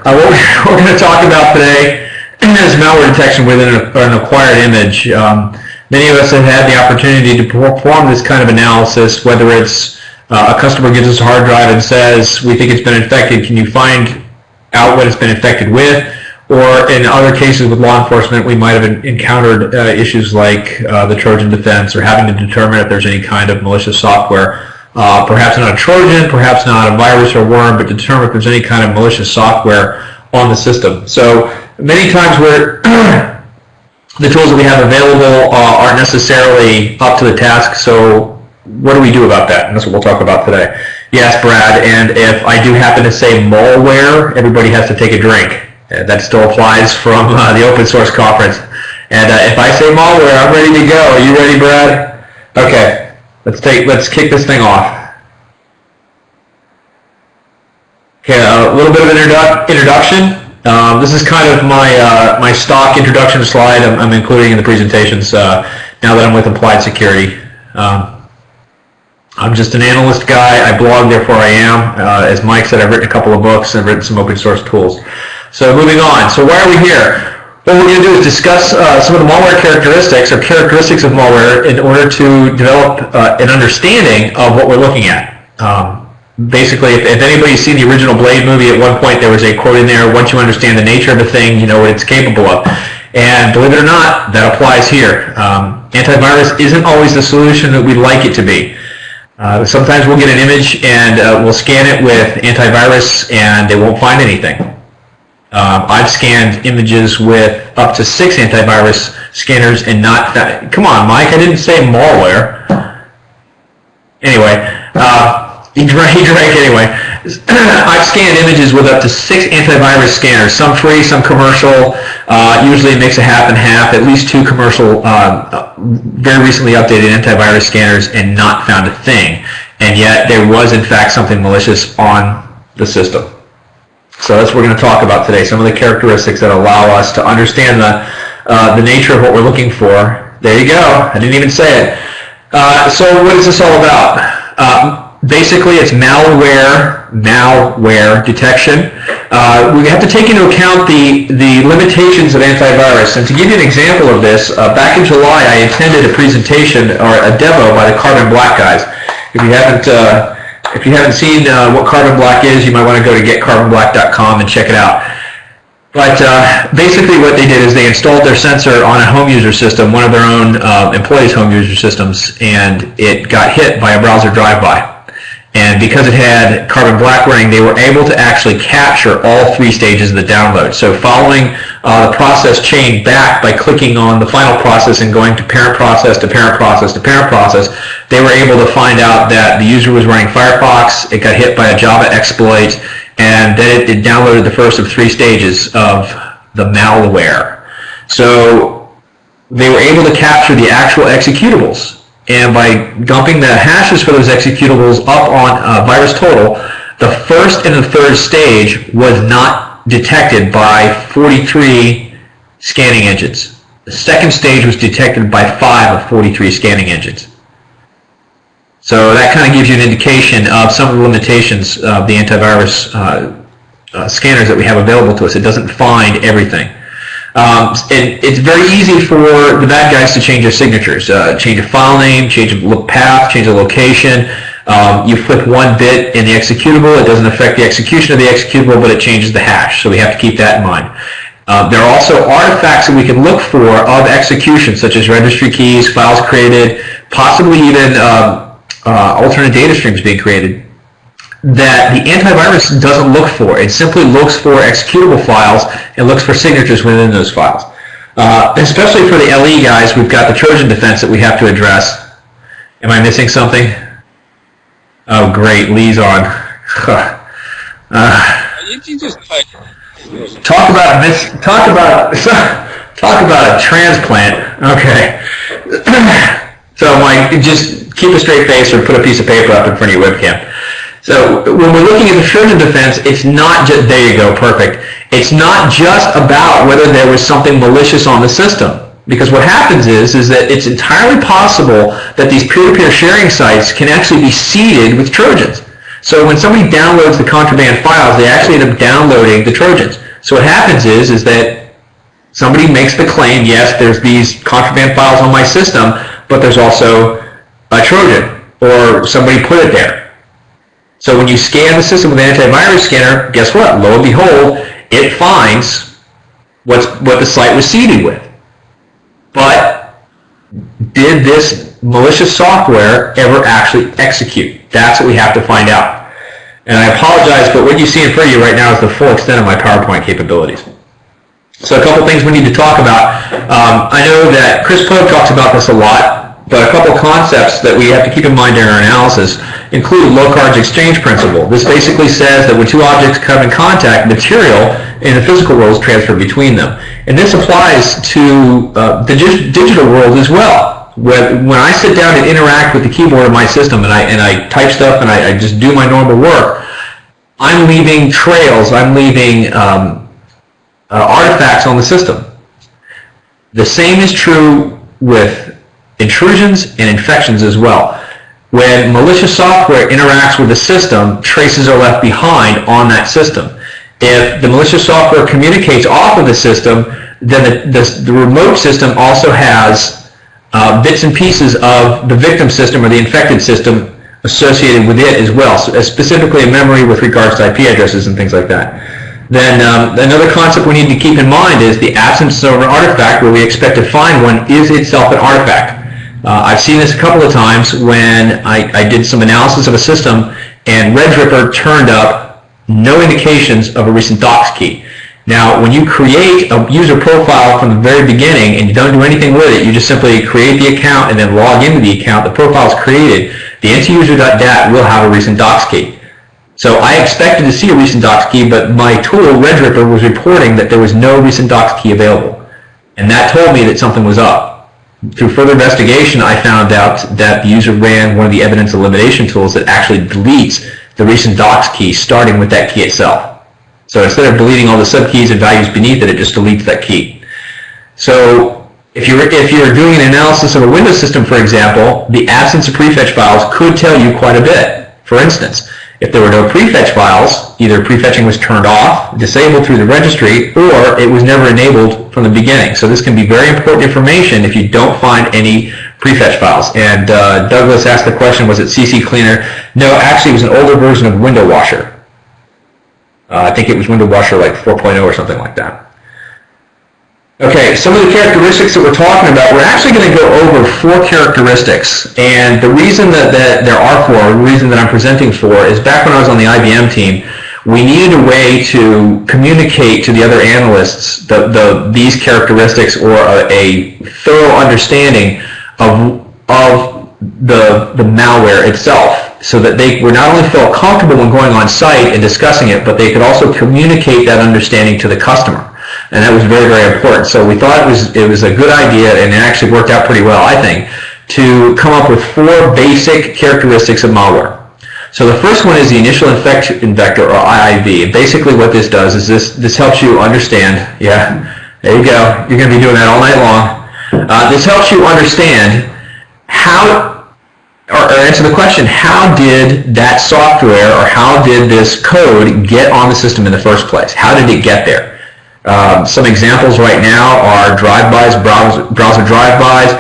What we're going to talk about today is malware detection within an acquired image. Many of us have had the opportunity to perform this kind of analysis, whether it's a customer gives us a hard drive and says, we think it's been infected, can you find out what it's been infected with? Or in other cases with law enforcement, we might have encountered issues like the Trojan defense, or having to determine if there's any kind of malicious software. Perhaps not a Trojan, perhaps not a virus or worm, but to determine if there's any kind of malicious software on the system. So many times where the tools that we have available aren't necessarily up to the task, so what do we do about that? And that's what we'll talk about today. Yes, Brad, and if I do happen to say malware, everybody has to take a drink. That still applies from the open source conference. And if I say malware, I'm ready to go. Are you ready, Brad? Okay, let's kick this thing off. Okay, a little bit of an introduction. This is kind of my stock introduction slide I'm including in the presentations now that I'm with Applied Security. I'm just an analyst guy. I blog, therefore I am. As Mike said, I've written a couple of books and written some open source tools. So moving on. So why are we here? What we're going to do is discuss some of the malware characteristics or characteristics of malware in order to develop an understanding of what we're looking at. Basically, if anybody's seen the original Blade movie, at one point there was a quote in there, once you understand the nature of a thing, you know what it's capable of. And believe it or not, that applies here. Antivirus isn't always the solution that we'd like it to be. Sometimes we'll get an image and we'll scan it with antivirus and they won't find anything. I've scanned images with up to 6 antivirus scanners and not that. Come on, Mike, I didn't say malware. Anyway, he drank anyway. I've scanned images with up to 6 antivirus scanners, some free, some commercial, usually a mix of half and half, at least 2 commercial, very recently updated antivirus scanners, and not found a thing. And yet there was in fact something malicious on the system. So that's what we're going to talk about today, some of the characteristics that allow us to understand the nature of what we're looking for. There you go, I didn't even say it. So what is this all about? Basically, it's malware detection. We have to take into account the limitations of antivirus. And to give you an example of this, back in July, I attended a presentation or a demo by the Carbon Black guys. If you haven't seen what Carbon Black is, you might want to go to getcarbonblack.com and check it out. But basically what they did is they installed their sensor on a home user system, one of their own employees' home user systems, and it got hit by a browser drive-by. And because it had Carbon Black running, they were able to actually capture all 3 stages of the download. So following the process chain back by clicking on the final process and going to parent process to parent process to parent process, they were able to find out that the user was running Firefox, it got hit by a Java exploit, and then it downloaded the first of 3 stages of the malware. So they were able to capture the actual executables. And by dumping the hashes for those executables up on VirusTotal, the first and the third stage was not detected by 43 scanning engines. The second stage was detected by 5 of 43 scanning engines. So that kind of gives you an indication of some of the limitations of the antivirus scanners that we have available to us. It doesn't find everything. And it's very easy for the bad guys to change their signatures, change a file name, change a path, change a location. You flip 1 bit in the executable, it doesn't affect the execution of the executable, but it changes the hash, so we have to keep that in mind. There are also artifacts that we can look for of execution, such as registry keys, files created, possibly even alternate data streams being created, that the antivirus doesn't look for. It simply looks for executable files and looks for signatures within those files. Especially for the LE guys, we've got the Trojan defense that we have to address. Am I missing something? Oh, great, Lee's on. You just cut. Talk about a transplant. Okay. So, Mike, just keep a straight face or put a piece of paper up in front of your webcam. So when we're looking at the Trojan defense, it's not just, there you go, perfect. It's not just about whether there was something malicious on the system. Because what happens is that it's entirely possible that these peer-to-peer sharing sites can actually be seeded with Trojans. So when somebody downloads the contraband files, they actually end up downloading the Trojans. So what happens is that somebody makes the claim, yes, there's these contraband files on my system, but there's also a Trojan, or somebody put it there. So when you scan the system with an antivirus scanner, guess what? Lo and behold, it finds what the site was seeded with. But did this malicious software ever actually execute? That's what we have to find out. And I apologize, but what you see in front of you right now is the full extent of my PowerPoint capabilities. So a couple things we need to talk about. I know that Chris Pogue talks about this a lot, but a couple concepts that we have to keep in mind during our analysis include low-carge exchange principle. This basically says that when two objects come in contact, material in the physical world is transferred between them. And this applies to the digital world as well. When I sit down and interact with the keyboard of my system and I type stuff and I just do my normal work, I'm leaving trails, I'm leaving artifacts on the system. The same is true with intrusions and infections as well. When malicious software interacts with the system, traces are left behind on that system. If the malicious software communicates off of the system, then the remote system also has bits and pieces of the victim system or the infected system associated with it as well, so specifically a memory with regards to IP addresses and things like that. Then another concept we need to keep in mind is the absence of an artifact where we expect to find one is itself an artifact. I've seen this a couple of times when I did some analysis of a system and Redripper turned up no indications of a recent docs key. Now, when you create a user profile from the very beginning and you don't do anything with it, you just simply create the account and then log into the account, the profile is created, the ntuser.dat will have a recent docs key. So I expected to see a recent docs key, but my tool, Redripper, was reporting that there was no recent docs key available. And that told me that something was up. Through further investigation, I found out that the user ran one of the evidence elimination tools that actually deletes the recent docs key starting with that key itself. So instead of deleting all the subkeys and values beneath it, it just deletes that key. So if you're doing an analysis of a Windows system, for example, the absence of prefetch files could tell you quite a bit. For instance, if there were no prefetch files, either prefetching was turned off, disabled through the registry, or it was never enabled from the beginning. So this can be very important information if you don't find any prefetch files. And Douglas asked the question, was it CC Cleaner? No, actually it was an older version of Window Washer. I think it was Window Washer like 4.0 or something like that. Okay, some of the characteristics that we're talking about, we're actually going to go over 4 characteristics. And the reason that there are 4, the reason that I'm presenting 4, is back when I was on the IBM team, we needed a way to communicate to the other analysts these characteristics or a thorough understanding of the malware itself, so that they would not only feel comfortable when going on site and discussing it, but they could also communicate that understanding to the customer. And that was very, very important. So we thought it was a good idea, and it actually worked out pretty well, I think, to come up with 4 basic characteristics of malware. So the first one is the initial infection vector, or IIV. And basically what this does is this helps you understand, yeah, there you go, you're going to be doing that all night long. This helps you understand how, or answer the question, how did that software or how did this code get on the system in the first place? How did it get there? Some examples right now are drive-bys, browser drive-bys.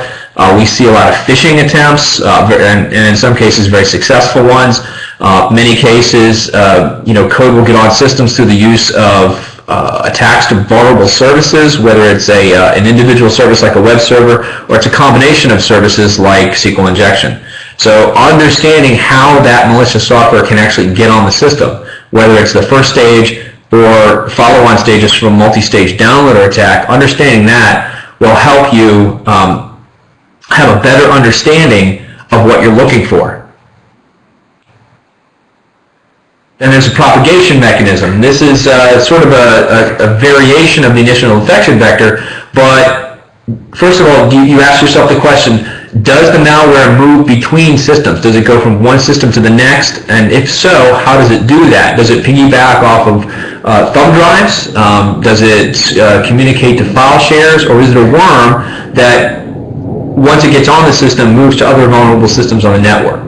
We see a lot of phishing attempts, and in some cases very successful ones. Many cases, code will get on systems through the use of attacks to vulnerable services, whether it's an individual service like a web server, or it's a combination of services like SQL injection. So understanding how that malicious software can actually get on the system, whether it's the first stage or follow-on stages from a multi-stage downloader attack, understanding that will help you have a better understanding of what you're looking for. Then there's a propagation mechanism. This is sort of a variation of the initial infection vector, but first of all, you ask yourself the question, does the malware move between systems? Does it go from one system to the next? And if so, how does it do that? Does it piggyback off of thumb drives? Does it communicate to file shares? Or is it a worm that, once it gets on the system, moves to other vulnerable systems on the network?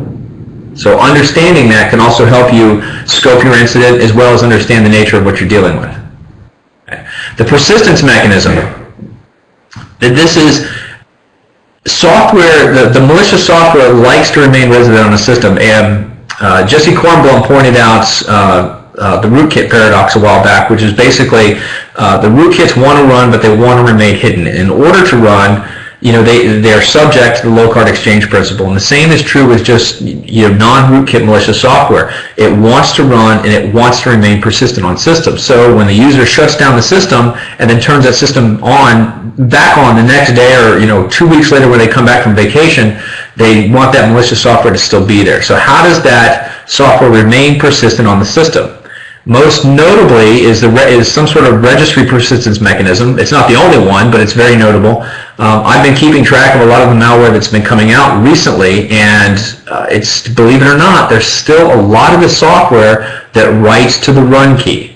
So understanding that can also help you scope your incident as well as understand the nature of what you're dealing with. Okay. The persistence mechanism. This is software, the malicious software likes to remain resident on a system, and Jesse Kornblum pointed out the rootkit paradox a while back, which is basically the rootkits want to run, but they want to remain hidden. In order to run, they're subject to the low card exchange principle, and the same is true with just non-rootkit malicious software. It wants to run and it wants to remain persistent on systems. So when the user shuts down the system and then turns that system back on the next day, or 2 weeks later when they come back from vacation, they want that malicious software to still be there. So how does that software remain persistent on the system? Most notably is some sort of registry persistence mechanism. It's not the only one, but it's very notable. I've been keeping track of a lot of the malware that's been coming out recently, and it's, believe it or not, there's still a lot of the software that writes to the run key.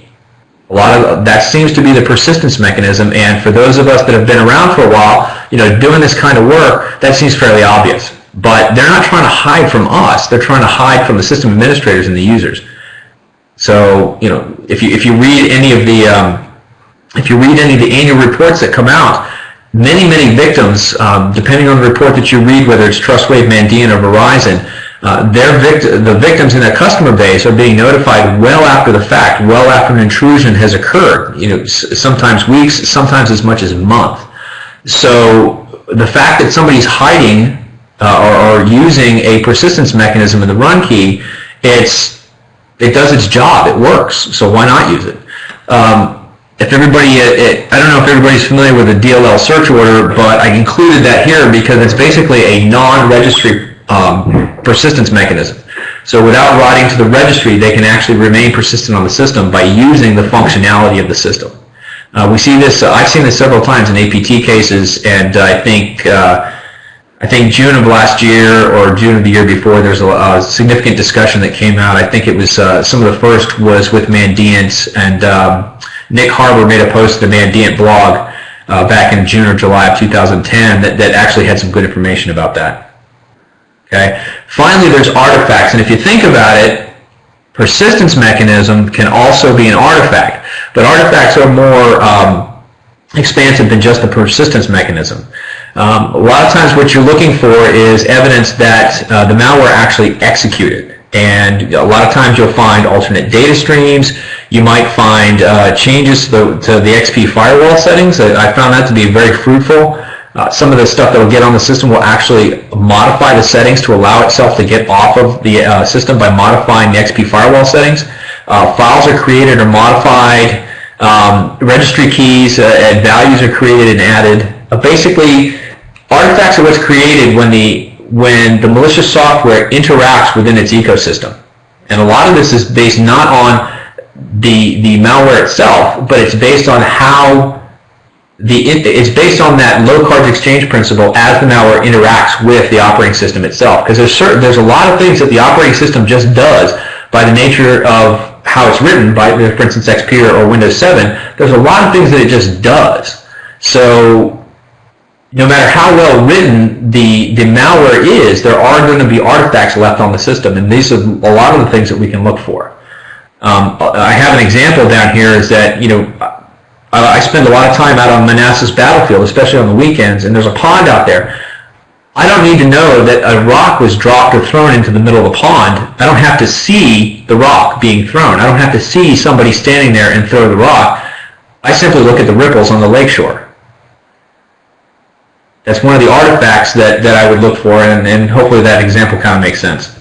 A lot of that seems to be the persistence mechanism, and for those of us that have been around for a while, doing this kind of work, that seems fairly obvious. But they're not trying to hide from us. They're trying to hide from the system administrators and the users. So, if you read any of the annual reports that come out, many victims, depending on the report that you read, whether it's Trustwave, Mandiant, or Verizon, the victims in that customer base are being notified well after the fact, well after an intrusion has occurred. Sometimes weeks, sometimes as much as a month. So the fact that somebody's hiding or using a persistence mechanism in the run key, it does its job. It works. So why not use it? If everybody, I don't know if everybody's familiar with the DLL search order, but I included that here because it's basically a non-registry persistence mechanism. So without writing to the registry, they can actually remain persistent on the system by using the functionality of the system. We see this. I've seen this several times in APT cases, and I think June of last year or June of the year before, there's a significant discussion that came out. I think it was some of the first was with Mandiant, and Nick Harbour made a post to the Mandiant blog back in June or July of 2010 that actually had some good information about that. Okay. Finally, there's artifacts, and if you think about it, persistence mechanism can also be an artifact, but artifacts are more expansive than just the persistence mechanism. A lot of times what you're looking for is evidence that the malware actually executed. And a lot of times you'll find alternate data streams. You might find changes to the XP firewall settings. I found that to be very fruitful. Some of the stuff that will get on the system will actually modify the settings to allow itself to get off of the system by modifying the XP firewall settings. Files are created or modified. Registry keys and values are created and added. Basically, artifacts are what's created when the malicious software interacts within its ecosystem. And a lot of this is based not on the malware itself, but it's based on how it's based on that low cards exchange principle as the malware interacts with the operating system itself. Because there's a lot of things that the operating system just does by the nature of how it's written, by, for instance, XP or Windows 7. There's a lot of things that it just does. So no matter how well written the malware is, there are going to be artifacts left on the system, and these are a lot of the things that we can look for. I have an example down here is that, I spend a lot of time out on Manassas battlefield, especially on the weekends, and there's a pond out there. I don't need to know that a rock was dropped or thrown into the middle of the pond. I don't have to see the rock being thrown. I don't have to see somebody standing there and throw the rock. I simply look at the ripples on the lakeshore. That's one of the artifacts that I would look for, and hopefully that example kind of makes sense.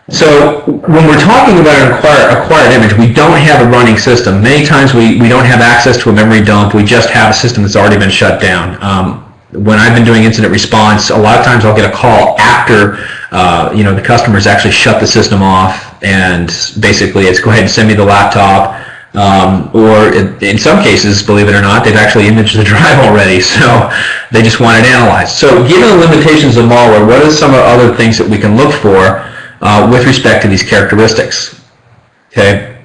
So when we're talking about an acquired image, we don't have a running system. Many times we don't have access to a memory dump. We just have a system that's already been shut down. When I've been doing incident response, a lot of times I'll get a call after the customer's actually shut the system off, and basically it's go ahead and send me the laptop. Or in some cases, believe it or not, they've actually imaged the drive already, so they just want it analyzed. So given the limitations of malware, what are some other things that we can look for with respect to these characteristics? Okay.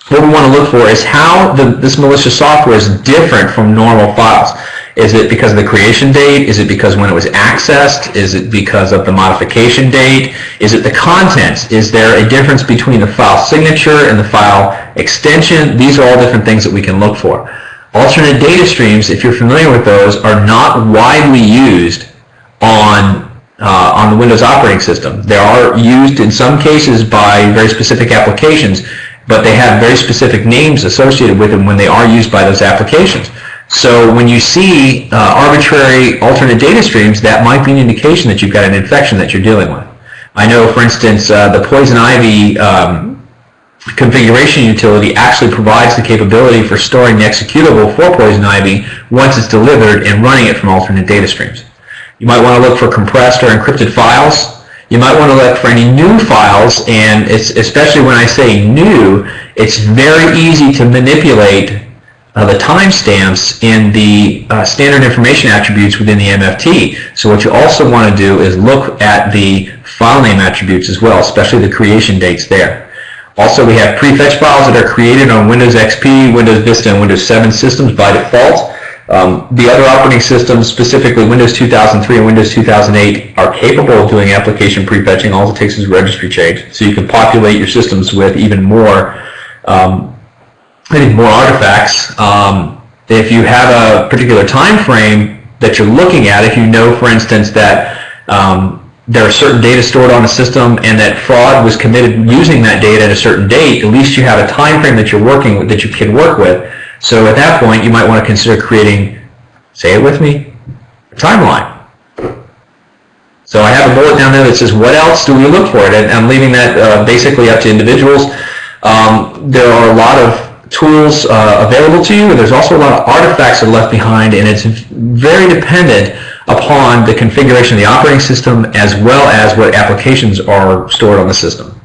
What we want to look for is how this malicious software is different from normal files. Is it because of the creation date? Is it because when it was accessed? Is it because of the modification date? Is it the contents? Is there a difference between the file signature and the file extension? These are all different things that we can look for. Alternate data streams, if you're familiar with those, are not widely used on the Windows operating system. They are used in some cases by very specific applications, but they have very specific names associated with them when they are used by those applications. So when you see arbitrary alternate data streams, that might be an indication that you've got an infection that you're dealing with. I know, for instance, the Poison Ivy configuration utility actually provides the capability for storing the executable for Poison Ivy once it's delivered and running it from alternate data streams. You might want to look for compressed or encrypted files. You might want to look for any new files, and it's, especially when I say new, it's very easy to manipulate the timestamps in the standard information attributes within the MFT. So what you also want to do is look at the file name attributes as well, especially the creation dates there. Also, we have prefetch files that are created on Windows XP, Windows Vista, and Windows 7 systems by default. The other operating systems, specifically Windows 2003 and Windows 2008, are capable of doing application prefetching. All it takes is a registry change. So you can populate your systems with even more artifacts. If you have a particular time frame that you're looking at, if you know, for instance, that there are certain data stored on the system and that fraud was committed using that data at a certain date, at least you have a time frame that you're working with, that you can work with. So at that point, you might want to consider creating, say it with me, a timeline. So I have a bullet down there that says, what else do we look for? And I'm leaving that basically up to individuals. There are a lot of tools available to you, and there's also a lot of artifacts that are left behind, and it's very dependent upon the configuration of the operating system as well as what applications are stored on the system.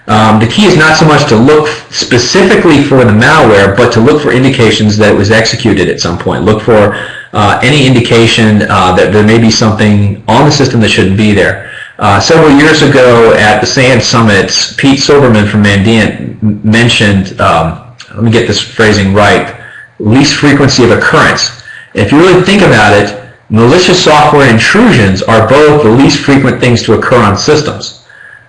The key is not so much to look specifically for the malware, but to look for indications that it was executed at some point. Look for any indication that there may be something on the system that shouldn't be there. Several years ago at the SAND Summit, Pete Silverman from Mandiant mentioned, let me get this phrasing right, least frequency of occurrence. If you really think about it, malicious software intrusions are both the least frequent things to occur on systems.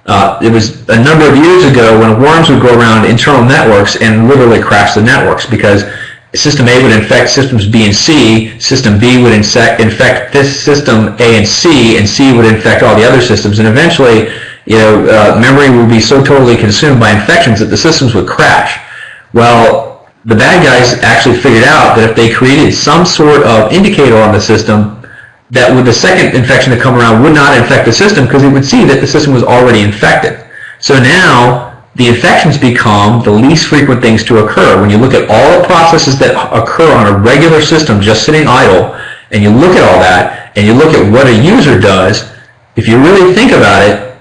It was a number of years ago when worms would go around internal networks and literally crash the networks because System A would infect systems B and C, System B would infect this system A and C would infect all the other systems, and eventually, memory would be so totally consumed by infections that the systems would crash. Well, the bad guys actually figured out that if they created some sort of indicator on the system, that with the second infection to come around would not infect the system because it would see that the system was already infected. So now the infections become the least frequent things to occur. When you look at all the processes that occur on a regular system just sitting idle, and you look at all that, and you look at what a user does, if you really think about it,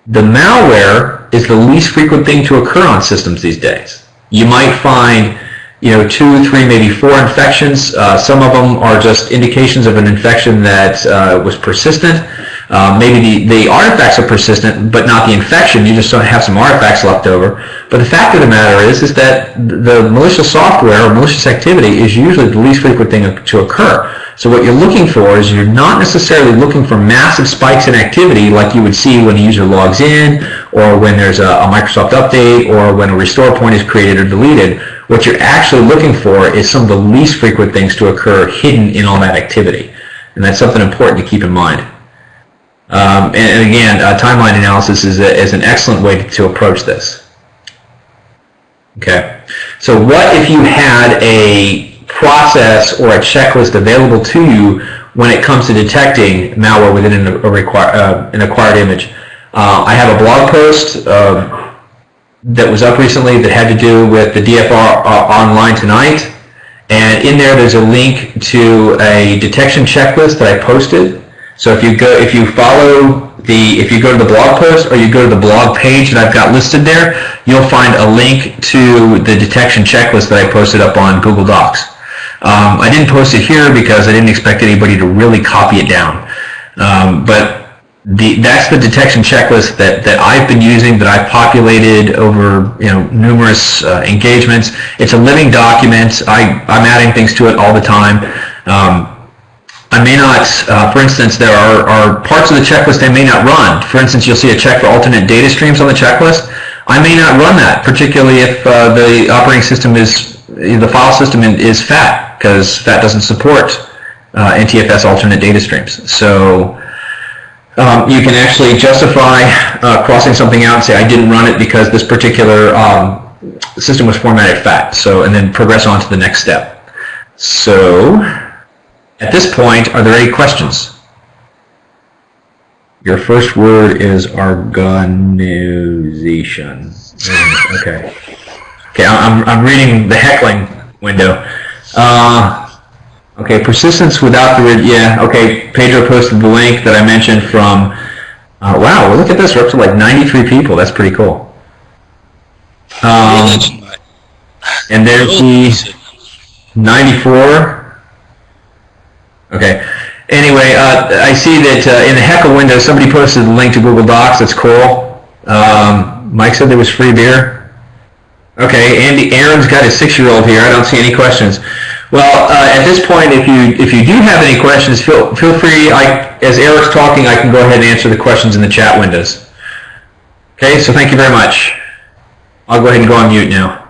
the malware is the least frequent thing to occur on systems these days. You might find 2, 3, maybe 4 infections. Some of them are just indications of an infection that was persistent. Maybe the artifacts are persistent, but not the infection. You just don't have some artifacts left over. But the fact of the matter is that the malicious software or malicious activity is usually the least frequent thing to occur. So what you're looking for is you're not necessarily looking for massive spikes in activity like you would see when a user logs in, or when there's a Microsoft update, or when a restore point is created or deleted. What you're actually looking for is some of the least frequent things to occur hidden in all that activity. And that's something important to keep in mind. And again, timeline analysis is an excellent way to approach this. Okay, so what if you had a process or a checklist available to you when it comes to detecting malware within an acquired image? I have a blog post that was up recently that had to do with the DFR online tonight, and in there there's a link to a detection checklist that I posted. So if you go to the blog post or you go to the blog page that I've got listed there, you'll find a link to the detection checklist that I posted up on Google Docs. I didn't post it here because I didn't expect anybody to really copy it down. But that's the detection checklist that I've been using, that I've populated over numerous engagements. It's a living document. I'm adding things to it all the time. I may not, for instance, there are parts of the checklist I may not run. For instance, you'll see a check for alternate data streams on the checklist. I may not run that, particularly if the operating system the file system is FAT, because FAT doesn't support NTFS alternate data streams. So you can actually justify crossing something out and say, I didn't run it because this particular system was formatted FAT, so, and then progress on to the next step. So at this point, are there any questions? Your first word is organization. Okay. Okay, I'm reading the heckling window. Okay, persistence without the, yeah, okay, Pedro posted the link that I mentioned from, wow, well, look at this, we're up to like 93 people, that's pretty cool. And there's the 94. Okay. Anyway, I see that in the heckle window, somebody posted the link to Google Docs. That's cool. Mike said there was free beer. Okay. Aaron's got his 6-year-old here. I don't see any questions. Well, at this point, if you do have any questions, feel free. As Eric's talking, I can go ahead and answer the questions in the chat windows. Okay. So thank you very much. I'll go ahead and go on mute now.